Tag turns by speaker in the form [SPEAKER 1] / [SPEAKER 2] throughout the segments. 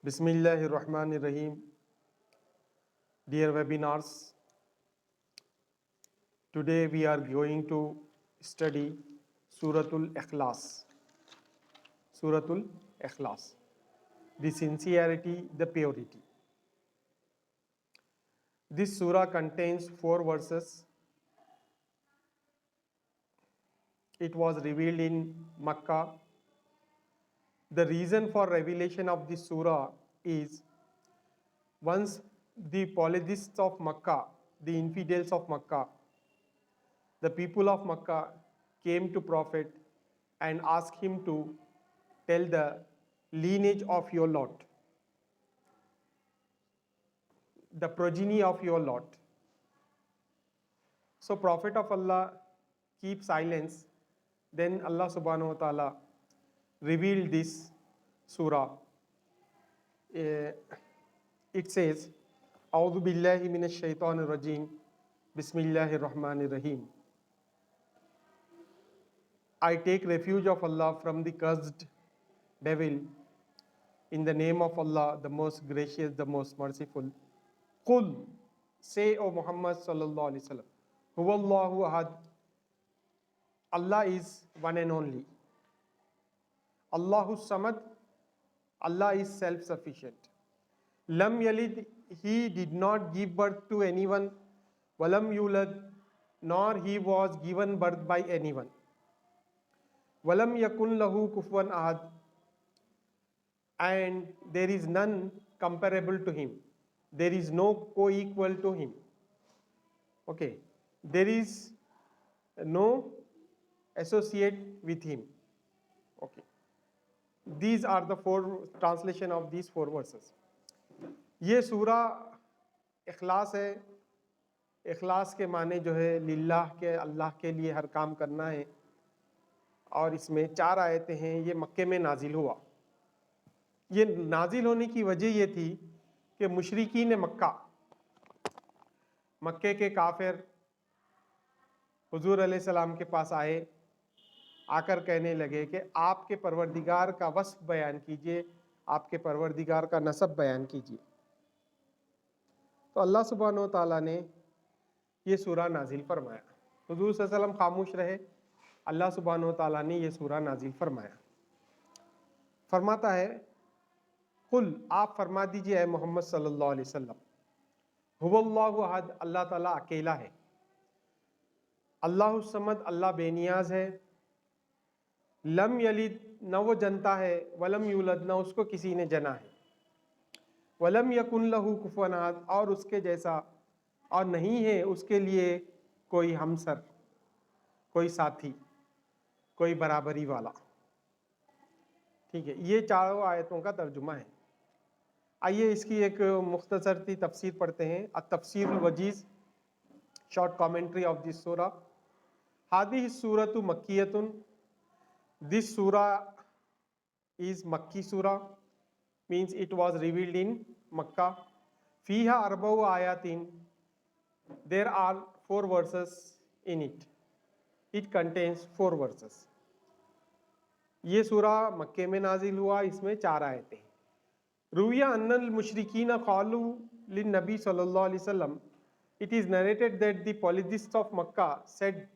[SPEAKER 1] Bismillahirrahmanirrahim. Dear webinars, today we are going to study Suratul Ikhlas. Suratul Ikhlas, the sincerity, the purity. This surah contains 4 verses. It was revealed in Makkah. The reason for revelation of this surah is once the polytheists of Makkah, the infidels of Makkah, the people of Makkah came to Prophet and asked him to tell the lineage of your Lord, the progeny of your Lord. So Prophet of Allah keep silence. Then Allah subhanahu wa ta'ala revealed this surah. It says, A'udhu billahi minash shaitanir rajim, Bismillahir Rahmanir Rahim. I take refuge of Allah from the cursed devil. In the name of Allah, the most gracious, the most merciful. Qul, say, O Muhammad sallallahu alaihi wasallam, Huwallahu ahad. Allah is one and only. Allahu samad. Allah is self-sufficient. Lam yalid, he did not give birth to anyone. Walam yulad, nor he was given birth by anyone. Walam yakun lahu kufuwan ahad, and there is none comparable to him. There is no co-equal to him. Okay, there is no associate with him. Okay, these are the 4 translation of these 4 verses. ये सूरा इखलास है. इखलास के माने जो है लिल्लाह के, अल्लाह के लिए हर काम करना है. और इसमें 4 आयतें हैं. ये मक्के में नाजिल हुआ. ये नाजिल होने की वजह ये थी कि मुशरिकीन मक्का, मक्के के काफिर हुजूर अलैहिस्सलाम के पास आए, आकर कहने लगे कि आपके परवरदिगार का वस्फ बयान कीजिए, आपके परवरदिगार का नसब बयान कीजिए. तो अल्लाह सुब्हानहु व तआला ने ये सूरा नाजिल फरमाया. हुजूर सल्लल्लाहु अलैहि वसल्लम खामोश रहे. अल्लाह सुब्हानहु व तआला ने ये सूरा नाजिल फरमाया. फरमाता है, कुल, आप फरमा दीजिए मोहम्मद सल्लल्लाहु अलैहि वसल्लम, हुवल्लाहु अहद, अल्लाह ताला अकेला है. अल्लाहु समद, अल्लाह बेनियाज है. लम यलिद, न वो जनता है. वलम यूलद, न उसको किसी ने जना है. वलम यकुन लहू कुफुवन अहद, और उसके जैसा और नहीं है उसके लिए कोई हमसर, कोई साथी, कोई बराबरी वाला. ठीक है, ये 4 आयतों का तर्जुमा है. आइए इसकी एक मुख्तसर सी तफसीर पढ़ते हैं. अत-तफसीरुल वजीज़, शॉर्ट कमेंट्री ऑफ दिस सूरा. हादिही सूरतु मक्कियतुन, दिस सूरा is Makki surah, means it was revealed in Makkah. Fiha arba'u ayatin, there are 4 verses in it. It contains 4 verses. ये सूरा मक्के में नाजिल हुआ. इसमें 4 आयतें. रुविया अन्नल मुशरिकीन क़ालू लिन नबी सल्लल्लाहु अलैहि वसल्लम, it is narrated that the polytheists of Makkah said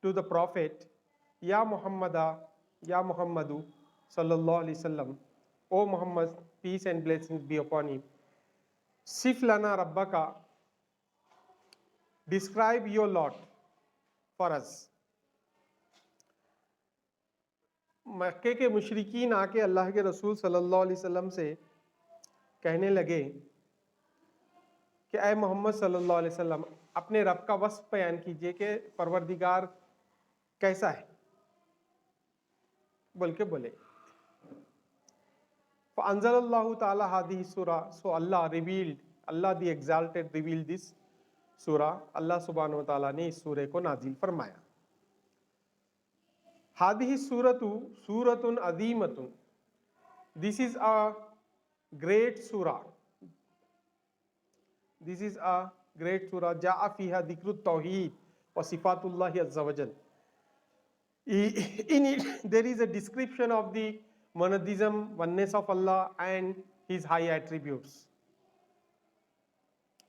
[SPEAKER 1] to the prophet, Ya Muhammada, Ya Muhammadu sallallahu alaihi wasallam, O Muhammad, peace and blessings be upon him, Sif lana rabbaka, describe your Lord for us. मक्के के मुशरिकीन आके अल्लाह के रसूल सल्लल्लाहु अलैहि वसल्लम से कहने लगे कि ऐ मोहम्मद सल्लल्लाहु अलैहि वसल्लम, अपने रब का वस्फ बयान कीजिए कि परवरदिगार कैसा है, बोल के बोले. फ़अंज़लल्लाहु ताला हादिही सूरा, so Allah revealed, Allah the exalted revealed this surah. Allah सुब्हानहु व तआला ने इस सूरे को नाजिल फरमाया. हादिही सूरतु सूरतुन अज़ीमतुन, दिस इज अ ग्रेट सूरा. दिस इज अ ग्रेट सूरा. जाअ फीहा ज़िक्रुत तौहीद व सिफ़ातुल्लाहि अज़्ज़ा व जल. In it there is a description of the monotheism, oneness of Allah, and His high attributes.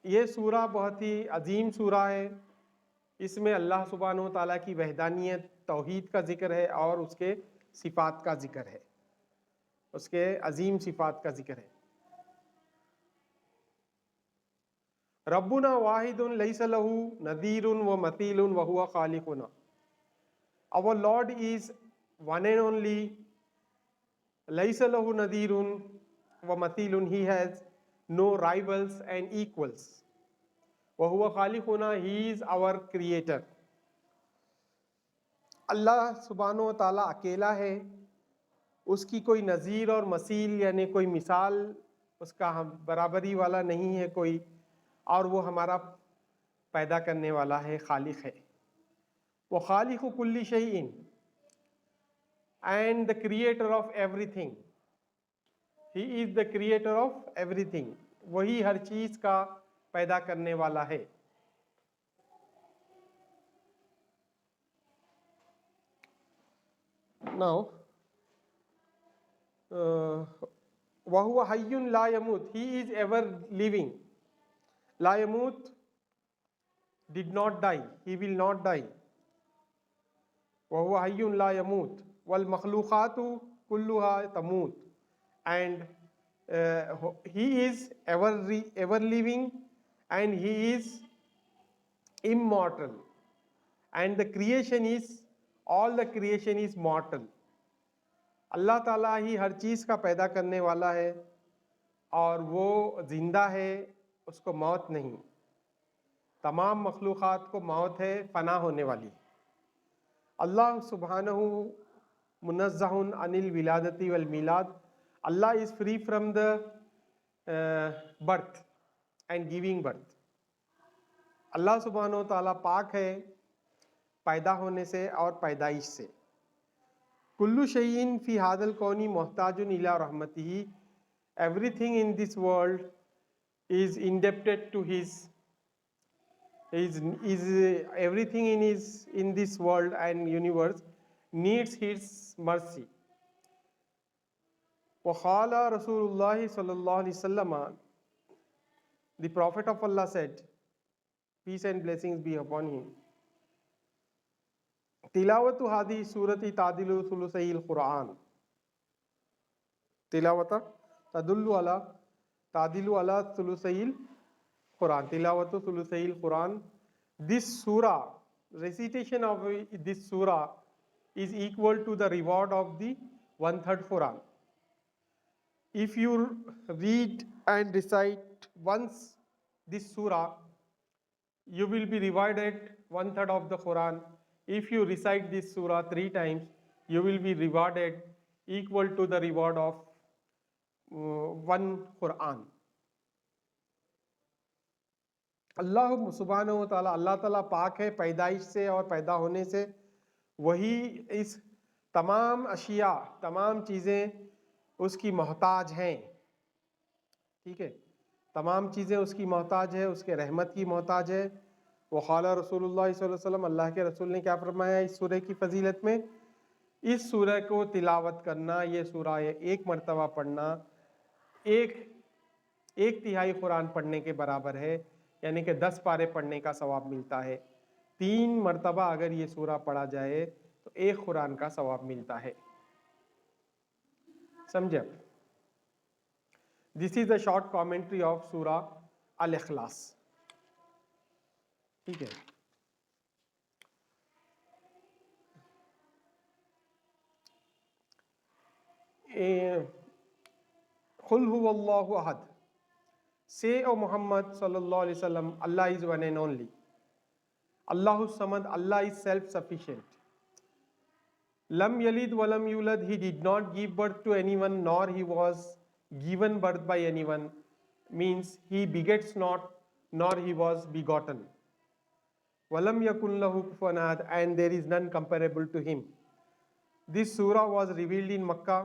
[SPEAKER 1] ये सूरा बहुत ही अजीम सूरा है। इसमें अल्लाह सुब्हानहू व तआला की वहदानियत, तौहीद का जिक्र है और उसके सिफ़ात का जिक्र है, उसके अजीम सिफ़ात का जिक्र है। रब्बुना वाहिदुन लैसा लहू नदीरुन व मतीलुन व हुवा खालिकुना। Our Lord is one and only, लैसा लहू नदीरुन व मतीलुन, he has no rivals and equals। व हुवा खालिकुना, he is our creator। अल्लाह सुब्हानहू व तआला अकेला है, उसकी कोई नज़ीर और मसील यानी कोई मिसाल उसका हम बराबरी वाला नहीं है कोई, और वो हमारा पैदा करने वाला है, खालिक है। वो खालिक़ु कुल्ली शैइन and the creator of everything. He is the creator of everything, वही हर चीज़ का पैदा करने वाला है। नाउ वहुवा हय्युन ला यमूत, ही इज़ एवर लिविंग। ला यमूत, did not die, he will not die। वहुवा हय्युन ला यमूत वल मखलूक़ातु कुल्लुहा तमूत, and he is ever living and he is immortal, and the creation is, all the creation is mortal। अल्लाह ताला ही हर चीज़ का पैदा करने वाला है और वो जिंदा है, उसको मौत नहीं। तमाम मखलूक़ात को मौत है, फ़ना होने वाली। अल्लाह सुब्हानहू मुनज़्ज़हुन अनिल विलादती वल मीलाद, Allah is free from the birth and giving birth. Allah सुब्हानहू तआला पाक है पैदा होने से और पैदाइश से। कुल्लु शैइन फ़ी हादल कौनी मोहताजुन इला रहमतिही, everything in this world is indebted to his everything in this world and universe needs his mercy। وقال Rasulullah sallallahu alaihi wasallam, the Prophet of Allah said, peace and blessings be upon him, tilawatu hadi surati tadilu thulusayil Quran। tilawata tadullu ala तादिलु अला सुलुसैल Quran, तिलावतु सुलुसैल Quran. This सूरा, recitation of this surah is equal to the reward of the 1/3 Quran। If you read and recite once this surah, you will be rewarded 1/3 of the Quran। If you recite this surah 3 times, you will be rewarded equal to the reward of 1 Quran. Allah सुब्हानहू व तआला, अल्लाह ताला पाक है पैदाइश से और पैदा होने से। वही इस तमाम अशिया, तमाम चीज़ें उसकी मोहताज हैं। ठीक है, तमाम चीज़ें उसकी मोहताज है, उसके रहमत की मोहताज है। वक़ाला रसूलुल्लाह सल्लल्लाहु अलैहि वसल्लम, अल्लाह के रसूल ने क्या फरमाया इस सूरह की फजीलत में, इस सूरह को तिलावत करना, ये सूरह एक मरतबा पढ़ना एक तिहाई कुरान पढ़ने के बराबर है, यानी कि 10 पारे पढ़ने का सवाब मिलता है। 3 मरतबा अगर ये सूरा पढ़ा जाए तो 1 कुरान का सवाब मिलता है। समझे? This is the short commentary of सूरा अल इखलास। ठीक है, कुल हुवल्लाहु अहद, say O Muhammad sallallahu alaihi wasallam, Allah is one and only। Allahu samad, Allah is self-sufficient। Lam yalid wa lam yulad, he did not give birth to anyone nor he was given birth by anyone, means he begets not nor he was begotten। Walam yakun lahu kufuwan ahad, and there is none comparable to him। This surah was revealed in Makkah।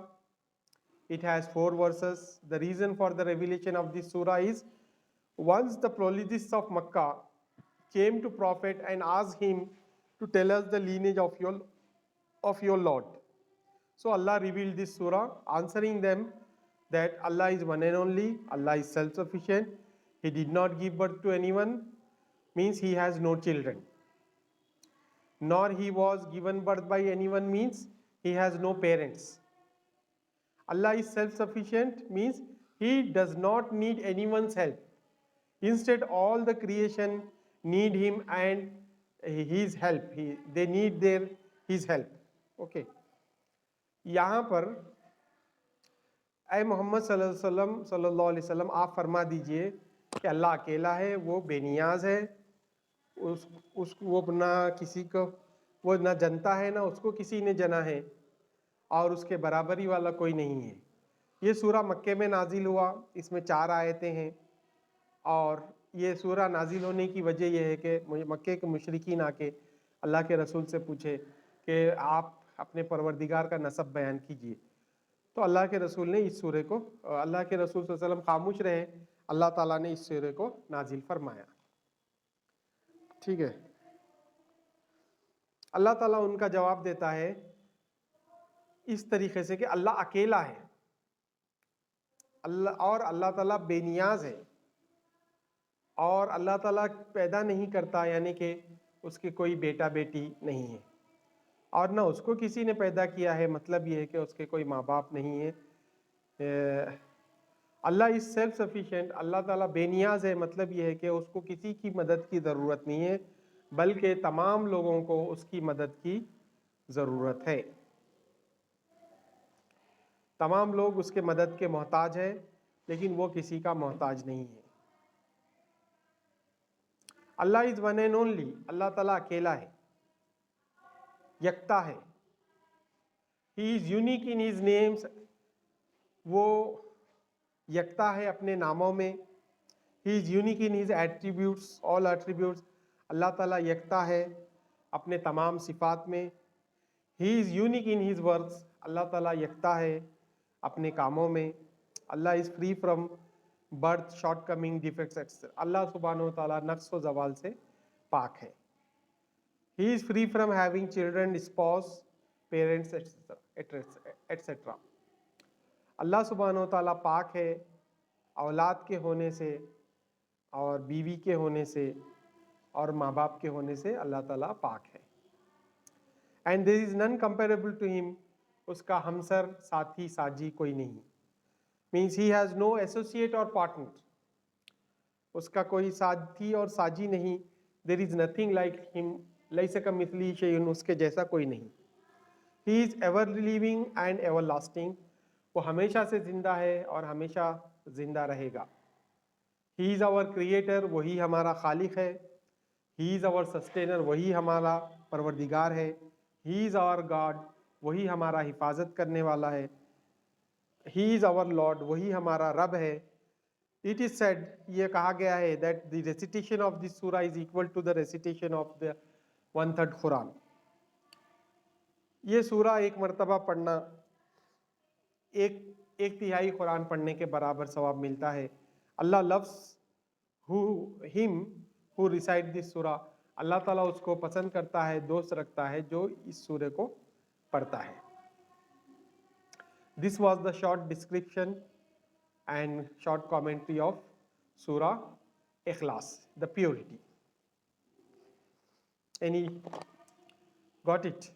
[SPEAKER 1] It has 4 verses। The reason for the revelation of this surah is, once the polytheists of Makkah came to Prophet and asked him to tell us the lineage of your Lord, so Allah revealed this surah answering them that Allah is one and only, Allah is self-sufficient, He did not give birth to anyone, means He has no children. Nor He was given birth by anyone, means He has no parents. Allah is self-sufficient, means He does not need anyone's help. Instead, all the creation need Him and His help. They need His help. Okay. यहाँ पर ऐ मोहम्मद सल्लल्लाहु अलैहि वसल्लम आप फरमा दीजिए कि अल्लाह अकेला है, वो बेनियाज है, वो ना किसी को वो ना जनता है ना उसको किसी ने जना है और उसके बराबरी वाला कोई नहीं है। ये सूरा मक्के में नाजिल हुआ, इसमें 4 आयतें हैं और ये सूरा नाजिल होने की वजह यह है कि मक्के के मुशरिकीन आके अल्लाह के रसूल से पूछे कि आप अपने परवरदिगार का नसब बयान कीजिए। तो अल्लाह के रसूल ने इस सूरे को, अल्लाह के रसूल सल्लल्लाहु अलैहि वसल्लम खामोश रहे, अल्लाह ताला ने इस सूरे को नाजिल फरमाया। ठीक है। अल्लाह ताला उनका जवाब देता है इस तरीके से कि अल्लाह अकेला है, अल्लाह ताला बेनियाज है और अल्लाह ताला पैदा नहीं करता, यानी कि उसके कोई बेटा बेटी नहीं है और ना उसको किसी ने पैदा किया है, मतलब ये है कि उसके कोई माँ बाप नहीं है। अल्लाह इज सेल्फ सफिशिएंट, अल्लाह ताला बेनियाज है, मतलब ये है कि उसको किसी की मदद की ज़रूरत नहीं है, बल्कि तमाम लोगों को उसकी मदद की ज़रूरत है। तमाम लोग उसके मदद के मोहताज हैं, लेकिन वो किसी का मोहताज नहीं है। Allah is one and only, Allah ताला अकेला है, यकता है। He is unique in his names, वो यकता है अपने नामों में। He is unique in his attributes, all attributes, Allah ताला यकता है अपने तमाम सिफात में। He is unique in his works, Allah ताला यकता है अपने कामों में। Allah is free from birth, shortcoming, defects, Allah सुब्हानहू व तआला नक्स व ज़वाल से पाक है। He is free from having children, spouse, parents etcetera. Allah सुब्हानहू व तआला पाक है औलाद के होने से और बीवी के होने से और माँ बाप के होने से, अल्लाह ताला पाक है। And there is none comparable to him, उसका हमसर, साथी, साजी कोई नहीं। Means he has no associate और पार्टनर, उसका कोई साथी और साजी नहीं। There is nothing like him, लैसा कमिस्लिही शैउन, उसके जैसा कोई नहीं। He is ever living and ever lasting, वो हमेशा से जिंदा है और हमेशा जिंदा रहेगा। ही इज़ आवर क्रिएटर, वही हमारा खालिक है। ही इज़ आवर सस्टेनर, वही हमारा परवरदिगार है। ही इज़ आवर गॉड, वही हमारा हिफाजत करने वाला है। ही इज़ आवर लॉर्ड, वही हमारा रब है। इट इज़ सेड, ये कहा गया है, that the recitation of this surah is equal to the recitation of the 1/3 Quran. ये सूरा एक मरतबा पढ़ना एक तिहाई कुरान पढ़ने के बराबर सवाब मिलता है। Allah loves him who recite this surah, Allah ताला उसको पसंद करता है, दोस्त रखता है जो इस सूरे को पढ़ता है। This was the short description and short commentary of surah Ikhlas, the purity. Any got it?